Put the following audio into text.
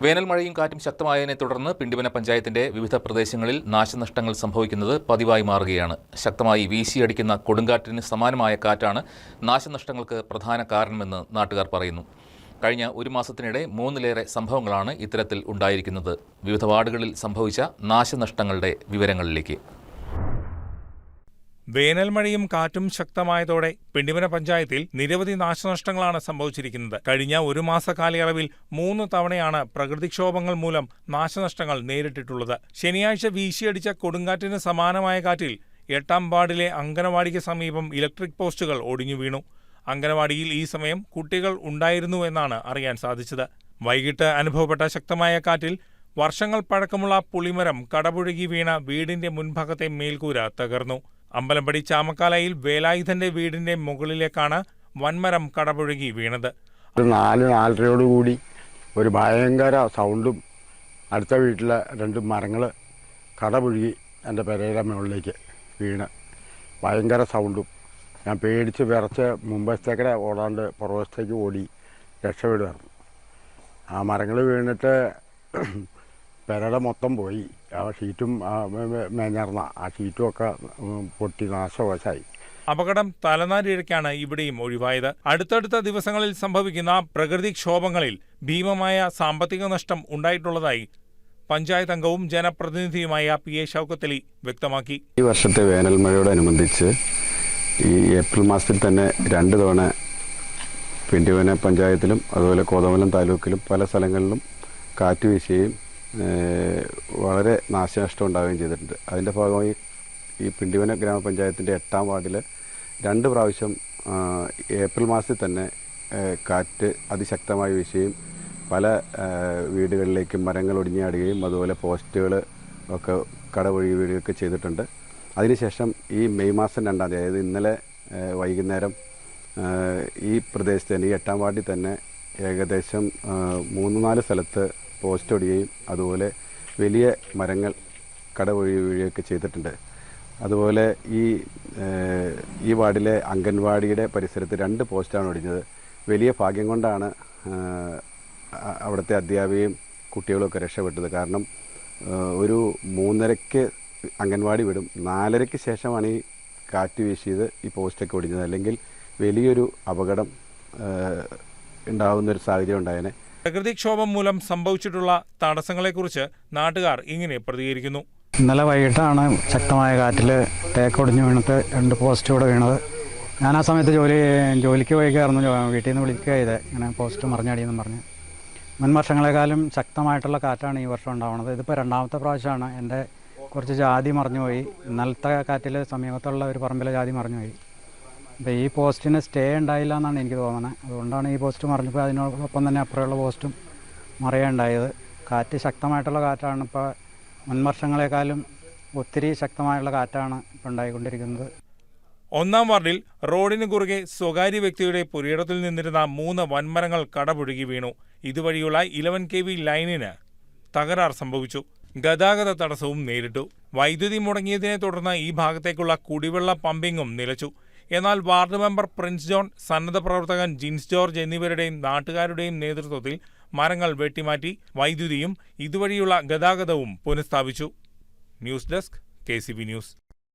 വേനൽ മഴയും കാറ്റും ശക്തമായതിനെ തുടർന്ന് പിണ്ടിവന പഞ്ചായത്തിന്റെ വിവിധ പ്രദേശങ്ങളിൽ നാശനഷ്ടങ്ങൾ സംഭവിക്കുന്നത് പതിവായി മാറുകയാണ്. ശക്തമായി വീശിയടിക്കുന്ന കൊടുങ്കാറ്റിന് സമാനമായ കാറ്റാണ് നാശനഷ്ടങ്ങൾക്ക് പ്രധാന കാരണമെന്ന് നാട്ടുകാർ പറയുന്നു. കഴിഞ്ഞ ഒരു മാസത്തിനിടെ 3ലേറെ സംഭവങ്ങളാണ് ഇത്തരത്തിൽ ഉണ്ടായിരിക്കുന്നത്. വിവിധ വാർഡുകളിൽ സംഭവിച്ച നാശനഷ്ടങ്ങളുടെ വിവരങ്ങളിലേക്ക്. വേനൽ മഴയും കാറ്റും ശക്തമായതോടെ പിണ്ടിവന പഞ്ചായത്തിൽ നിരവധി നാശനഷ്ടങ്ങളാണ് സംഭവിച്ചിരിക്കുന്നത്. കഴിഞ്ഞ ഒരു മാസ കാലയളവിൽ 3 തവണയാണ് പ്രകൃതിക്ഷോഭങ്ങൾ മൂലം നാശനഷ്ടങ്ങൾ നേരിട്ടിട്ടുള്ളത്. ശനിയാഴ്ച വീശിയടിച്ച കൊടുങ്കാറ്റിന് സമാനമായ കാറ്റിൽ 8ാം വാർഡിലെ അങ്കണവാടിക്ക് സമീപം ഇലക്ട്രിക് പോസ്റ്റുകൾ ഒടിഞ്ഞു വീണു. അങ്കണവാടിയിൽ ഈ സമയം കുട്ടികൾ ഉണ്ടായിരുന്നുവെന്നാണ് അറിയാൻ സാധിച്ചത്. വൈകിട്ട് അനുഭവപ്പെട്ട ശക്തമായ കാറ്റിൽ വർഷങ്ങൾ പഴക്കമുള്ള പുളിമരം കടപുഴകി വീണ വീടിന്റെ മുൻഭാഗത്തെ മേൽക്കൂര തകർന്നു. അമ്പലപ്പടി ചാമക്കാലയിൽ വേലായുധന്റെ വീടിന്റെ മുകളിലേക്കാണ് വൻമരം കടപുഴകി വീണത്. 4:30 ഒരു ഭയങ്കര സൗണ്ടും അടുത്ത വീട്ടിലെ 2 മരങ്ങൾ കടപുഴകി എൻ്റെ പെരയുടെ മുകളിലേക്ക് വീണ് ഭയങ്കര സൗണ്ടും. ഞാൻ പേടിച്ച് വിറച്ച് മുമ്പത്തേക്കടെ ഓടാണ്ട് പുറവശത്തേക്ക് ഓടി രക്ഷപ്പെടുമായിരുന്നു. ആ മരങ്ങൾ വീണിട്ട് പെരയുടെ മൊത്തം പോയി. ആ ഷീറ്റും മേഞ്ഞർന്ന ആ ഷീറ്റും ഒക്കെ പൊട്ടി നാശവശായി. അപകടം തലനാരിഴയ്ക്കാണ് ഇവിടെയും ഒഴിവായത്. അടുത്തടുത്ത ദിവസങ്ങളിൽ സംഭവിക്കുന്ന പ്രകൃതിക്ഷോഭങ്ങളിൽ ഭീമമായ സാമ്പത്തിക നഷ്ടം ഉണ്ടായിട്ടുള്ളതായി പഞ്ചായത്ത് അംഗവും ജനപ്രതിനിധിയുമായ PA ഷൗക്കത്ത് അലി വ്യക്തമാക്കി. ഈ വർഷത്തെ വേനൽ മഴയോടനുബന്ധിച്ച് ഈ ഏപ്രിൽ മാസത്തിൽ തന്നെ 2 തവണ പിണ്ടിവന പഞ്ചായത്തിലും അതുപോലെ കോതമംഗലം താലൂക്കിലും പല സ്ഥലങ്ങളിലും കാറ്റ് വീശുകയും വളരെ നാശനഷ്ടം ഉണ്ടാവുകയും ചെയ്തിട്ടുണ്ട്. അതിൻ്റെ ഭാഗമായി ഈ പിണ്ടിവന ഗ്രാമപഞ്ചായത്തിൻ്റെ 8ാം വാർഡിൽ 2 പ്രാവശ്യം ഏപ്രിൽ മാസത്തിൽ തന്നെ കാറ്റ് അതിശക്തമായി വീശുകയും പല വീടുകളിലേക്കും മരങ്ങൾ ഒടിഞ്ഞാടുകയും അതുപോലെ പോസ്റ്റുകൾ ഒക്കെ കടപുഴകി വീഴുകയൊക്കെ ചെയ്തിട്ടുണ്ട്. അതിനുശേഷം ഈ മെയ് മാസം 2-ാം തീയതി, അതായത് ഇന്നലെ വൈകുന്നേരം ഈ പ്രദേശത്ത് തന്നെ ഈ 8ാം വാർഡിൽ തന്നെ ഏകദേശം 3-4 സ്ഥലത്ത് പോസ്റ്റ് ഒടിയുകയും അതുപോലെ വലിയ മരങ്ങൾ കടപുഴകി വീഴുകയൊക്കെ ചെയ്തിട്ടുണ്ട്. അതുപോലെ ഈ വാർഡിലെ അംഗൻവാടിയുടെ പരിസരത്ത് 2 പോസ്റ്റാണ് ഒടിഞ്ഞത്. വലിയ ഭാഗ്യം കൊണ്ടാണ് അവിടുത്തെ അധ്യാപികയും കുട്ടികളൊക്കെ രക്ഷപ്പെട്ടത്. കാരണം ഒരു 3:30-ക്ക് അംഗൻവാടി വിടും, 4:30-ക്ക് ശേഷമാണ് ഈ കാറ്റ് വീശിയത് ഈ പോസ്റ്റൊക്കെ ഒടിഞ്ഞത്. അല്ലെങ്കിൽ വലിയൊരു അപകടം ഉണ്ടാകുന്നൊരു സാഹചര്യം ഉണ്ടായേനെ. പ്രകൃതിക്ഷോഭം മൂലം സംഭവിച്ചിട്ടുള്ള തടസ്സങ്ങളെക്കുറിച്ച് നാട്ടുകാർ ഇങ്ങനെ പ്രതികരിക്കുന്നു. ഇന്നലെ വൈകിട്ടാണ് ശക്തമായ കാറ്റിൽ തേക്കൊടിഞ്ഞു വീണിട്ട് 2 പോസ്റ്റ് കൂടെ വീണത്. ഞാൻ ആ സമയത്ത് ജോലിക്ക് പോയിക്കായിരുന്നു. വീട്ടിൽ നിന്ന് വിളിക്കുക ചെയ്തത് ഇങ്ങനെ പോസ്റ്റ് മറിഞ്ഞടിയെന്നും പറഞ്ഞ്. മുൻ വർഷങ്ങളെക്കാളും ശക്തമായിട്ടുള്ള കാറ്റാണ് ഈ വർഷം ഉണ്ടാവുന്നത്. ഇതിപ്പോൾ 2ാമത്തെ പ്രാവശ്യമാണ്. എൻ്റെ കുറച്ച് ജാതി മറിഞ്ഞുപോയി. ഇന്നലത്തെ കാറ്റിൽ സമീപത്തുള്ള ഒരു പറമ്പിലെ ജാതി മറിഞ്ഞുപോയി. അപ്പോൾ ഈ പോസ്റ്റിന് സ്റ്റേ ഉണ്ടായില്ല എന്നാണ് എനിക്ക് തോന്നുന്നത്. അതുകൊണ്ടാണ് ഈ പോസ്റ്റ് മറിഞ്ഞപ്പോൾ അതിനോടൊപ്പം തന്നെ അപ്പുറമുള്ള പോസ്റ്റും മറിയുണ്ടായത്. കാറ്റ് ശക്തമായിട്ടുള്ള കാറ്റാണ്. ഇപ്പോൾ മുൻ വർഷങ്ങളെക്കാളും ഒത്തിരി ശക്തമായുള്ള കാറ്റാണ് ഇപ്പോൾ ഉണ്ടായിക്കൊണ്ടിരിക്കുന്നത്. 1-ാം വാർഡിൽ റോഡിന് കുറുകെ സ്വകാര്യ വ്യക്തിയുടെ പുരയിടത്തിൽ നിന്നിരുന്ന 3 വൻമരങ്ങൾ കടപുഴകി വീണു. ഇതുവഴിയുള്ള 11 kV ലൈനിന് തകരാർ സംഭവിച്ചു. ഗതാഗത തടസ്സവും നേരിട്ടു. വൈദ്യുതി മുടങ്ങിയതിനെ തുടർന്ന് ഈ ഭാഗത്തേക്കുള്ള കുടിവെള്ള പമ്പിങ്ങും നിലച്ചു. എന്നാൽ വാർഡ് മെമ്പർ പ്രിൻസ് ജോൺ, സന്നദ്ധ പ്രവർത്തകൻ ജിൻസ് ജോർജ് എന്നിവരുടെയും നാട്ടുകാരുടെയും നേതൃത്വത്തിൽ മരങ്ങൾ വെട്ടിമാറ്റി വൈദ്യുതിയും ഇതുവഴിയുള്ള ഗതാഗതവും പുനഃസ്ഥാപിച്ചു. News desk KCB news.